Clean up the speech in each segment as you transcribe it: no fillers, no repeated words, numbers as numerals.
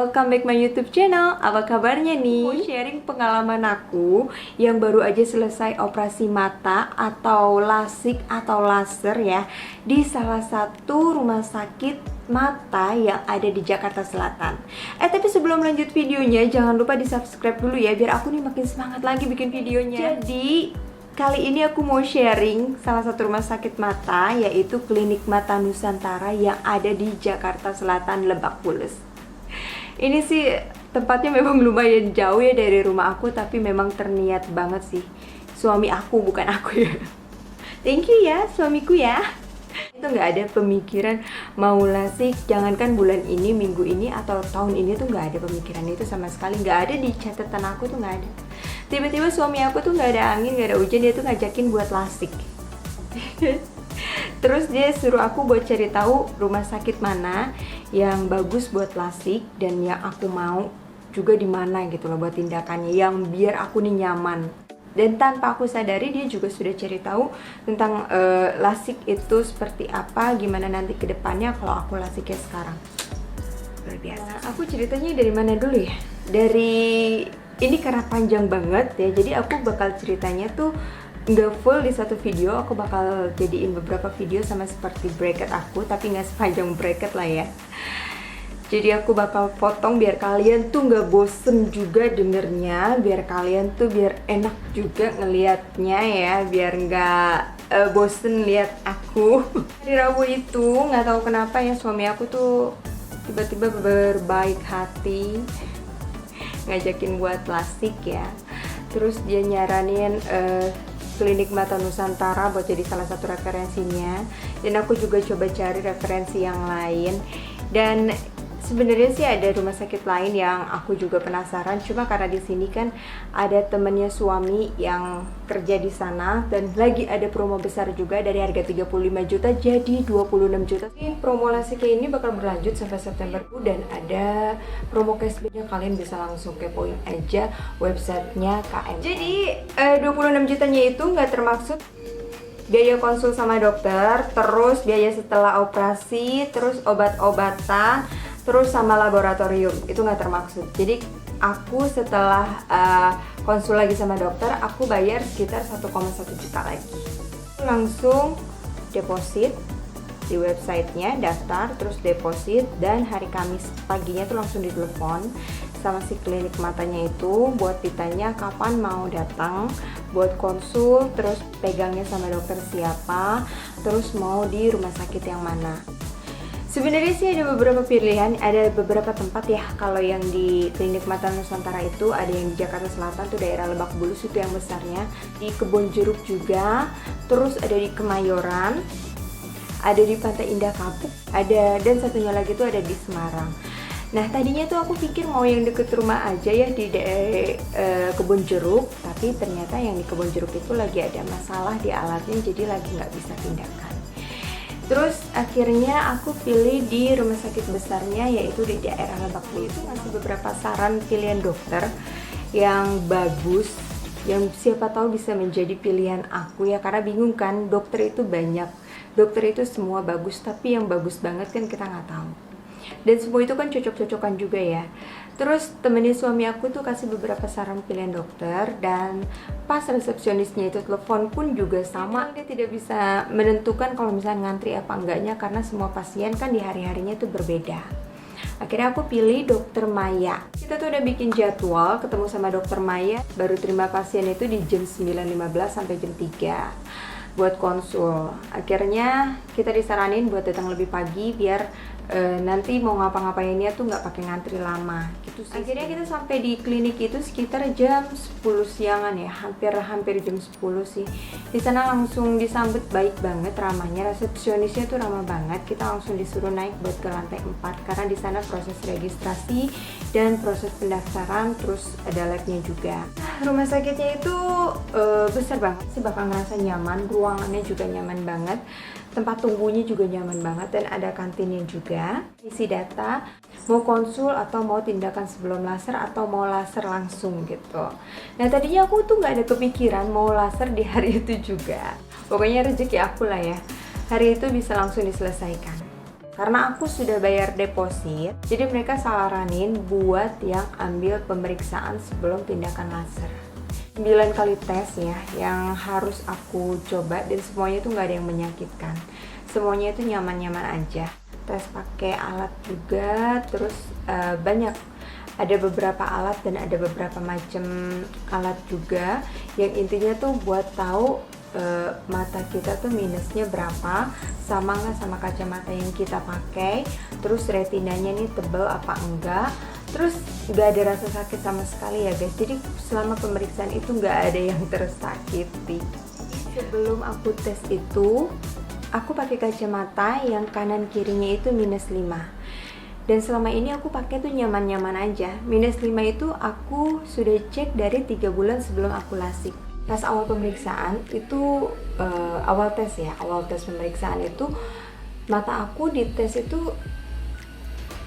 welcome back my YouTube channel. Apa kabarnya nih? Mau sharing pengalaman aku yang baru aja selesai operasi mata atau lasik atau laser ya di salah satu rumah sakit mata yang ada di Jakarta Selatan. Tapi sebelum lanjut videonya, jangan lupa di subscribe dulu ya biar aku nih makin semangat lagi bikin videonya. Jadi kali ini aku mau sharing salah satu rumah sakit mata, yaitu Klinik Mata Nusantara yang ada di Jakarta Selatan, Lebak Bulus. Ini sih tempatnya memang lumayan jauh ya dari rumah aku, tapi memang terniat banget sih. Suami aku, bukan aku ya. Thank you ya suamiku ya. Itu nggak ada pemikiran mau lasik, jangankan bulan ini, minggu ini, atau tahun ini tuh nggak ada pemikiran itu sama sekali. Nggak ada di catatan aku tuh, nggak ada. Tiba-tiba suami aku tuh nggak ada angin, nggak ada hujan, dia tuh ngajakin buat lasik. Terus dia suruh aku buat cari tahu rumah sakit mana yang bagus buat lasik dan yang aku mau juga di mana gitu loh buat tindakannya, yang biar aku nih nyaman. Dan tanpa aku sadari dia juga sudah cari tahu tentang lasik itu seperti apa, gimana nanti ke depannya kalau aku lasiknya sekarang. Luar biasa. Aku ceritanya dari mana dulu ya? Ini karena panjang banget ya, jadi aku bakal ceritanya tuh nggak full di satu video. Aku bakal jadiin beberapa video sama seperti bracket aku, tapi nggak sepanjang bracket lah ya. Jadi aku bakal potong biar kalian tuh nggak bosen juga dengernya, biar kalian tuh biar enak juga ngelihatnya ya, biar nggak bosen lihat aku. Di Rabu itu nggak tahu kenapa ya suami aku tuh tiba-tiba berbaik hati ngajakin buat lasik ya. Terus dia nyaranin Klinik Mata Nusantara buat jadi salah satu referensinya, dan aku juga coba cari referensi yang lain. Dan sebenarnya sih ada rumah sakit lain yang aku juga penasaran, cuma karena di sini kan ada temennya suami yang kerja di sana dan lagi ada promo besar juga, dari harga 35 juta jadi 26 juta. Ini promo lasik ini bakal berlanjut sampai September dan ada promo cashbacknya, kalian bisa langsung kepoin aja websitenya KM. Jadi 26 jutanya itu nggak termaksud biaya konsul sama dokter, terus biaya setelah operasi, terus obat-obatan, terus sama laboratorium, itu nggak termaksud. Jadi aku setelah konsul lagi sama dokter, aku bayar sekitar 1,1 juta lagi. Langsung deposit di websitenya, daftar, terus deposit, dan hari Kamis paginya tuh langsung ditelepon sama si klinik matanya itu buat ditanya kapan mau datang buat konsul, terus pegangnya sama dokter siapa, terus mau di rumah sakit yang mana. Sebenarnya sih ada beberapa pilihan, ada beberapa tempat ya. Kalau yang di Klinik Mata Nusantara itu ada yang di Jakarta Selatan tuh daerah Lebak Bulus itu yang besarnya, di Kebonjeruk juga, terus ada di Kemayoran, ada di Pantai Indah Kapuk, ada, dan satunya lagi tuh ada di Semarang. Nah tadinya tuh aku pikir mau yang deket rumah aja ya di Kebonjeruk, tapi ternyata yang di Kebonjeruk itu lagi ada masalah di alatnya, jadi lagi nggak bisa tindakan. Terus akhirnya aku pilih di rumah sakit besarnya, yaitu di daerah Lebak Bulus. Itu ngasih beberapa saran pilihan dokter yang bagus, yang siapa tahu bisa menjadi pilihan aku ya, karena bingung kan, dokter itu banyak, dokter itu semua bagus, tapi yang bagus banget kan kita nggak tahu. Dan semua itu kan cocok-cocokan juga ya. Terus temennya suami aku tuh kasih beberapa saran pilihan dokter, dan pas resepsionisnya itu telepon pun juga sama, dia tidak bisa menentukan kalau misalnya ngantri apa enggaknya, karena semua pasien kan di hari-harinya itu berbeda. Akhirnya aku pilih dokter Maya. Kita tuh udah bikin jadwal ketemu sama dokter Maya, baru terima pasien itu di jam 9.15 sampai jam 3 buat konsul. Akhirnya kita disaranin buat datang lebih pagi biar nanti mau ngapa-ngapainnya tuh nggak pakai ngantri lama gitu sih. Akhirnya kita sampai di klinik itu sekitar jam 10 siangan ya, hampir jam 10 sih. Di sana langsung disambut baik banget, ramahnya, resepsionisnya tuh ramah banget. Kita langsung disuruh naik buat ke lantai 4 karena di sana proses registrasi dan proses pendaftaran, terus ada labnya juga. Rumah sakitnya itu besar banget sih, bakal ngerasa nyaman, ruangannya juga nyaman banget, tempat tunggunya juga nyaman banget, dan ada kantinnya juga. Isi data, mau konsul atau mau tindakan sebelum laser atau mau laser langsung gitu. Nah tadinya aku tuh nggak ada kepikiran mau laser di hari itu juga. Pokoknya rezeki aku lah ya, hari itu bisa langsung diselesaikan. Karena aku sudah bayar deposit, jadi mereka saranin buat yang ambil pemeriksaan sebelum tindakan laser. 9 kali tes ya, yang harus aku coba, dan semuanya itu nggak ada yang menyakitkan. Semuanya itu nyaman-nyaman aja. Tes pakai alat juga, terus banyak. Ada beberapa alat dan ada beberapa macam alat juga, yang intinya tuh buat tahu mata kita tuh minusnya berapa, sama nggak sama kacamata yang kita pakai, terus retinanya nih tebal apa enggak, terus nggak ada rasa sakit sama sekali ya guys. Jadi selama pemeriksaan itu nggak ada yang tersakiti. Sebelum aku tes itu, aku pakai kacamata yang kanan kirinya itu -5, dan selama ini aku pakai tuh nyaman-nyaman aja. -5 itu aku sudah cek dari 3 bulan sebelum aku lasik. Pas awal pemeriksaan itu awal tes pemeriksaan itu mata aku dites itu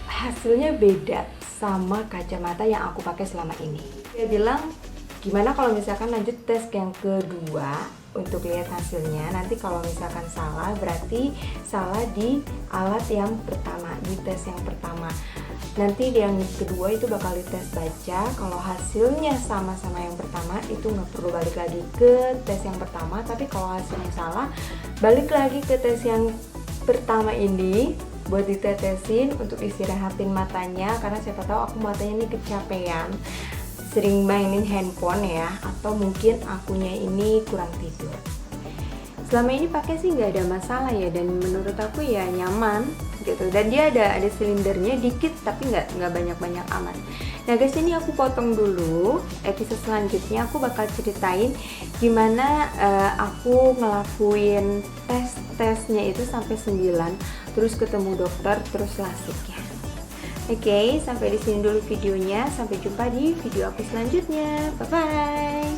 hasilnya beda sama kacamata yang aku pakai selama ini. Dia bilang gimana kalau misalkan lanjut tes yang kedua untuk lihat hasilnya. Nanti kalau misalkan salah berarti salah di alat yang pertama, di tes yang pertama. Nanti yang kedua itu bakal dites baca. Kalau hasilnya sama-sama yang pertama itu nggak perlu balik lagi ke tes yang pertama. Tapi kalau hasilnya salah, balik lagi ke tes yang pertama ini buat ditetesin untuk istirahatin matanya. Karena siapa tahu aku matanya ini kecapean, sering mainin handphone ya, atau mungkin akunya ini kurang tidur. Selama ini pakai sih nggak ada masalah ya, dan menurut aku ya nyaman gitu. Dan dia ada silindernya dikit tapi nggak banyak amat. Nah guys, ini aku potong dulu. Episode selanjutnya aku bakal ceritain gimana aku ngelakuin tesnya itu sampai 9, terus ketemu dokter, terus lasik ya. Oke, sampai di sini dulu videonya. Sampai jumpa di video aku selanjutnya. Bye bye.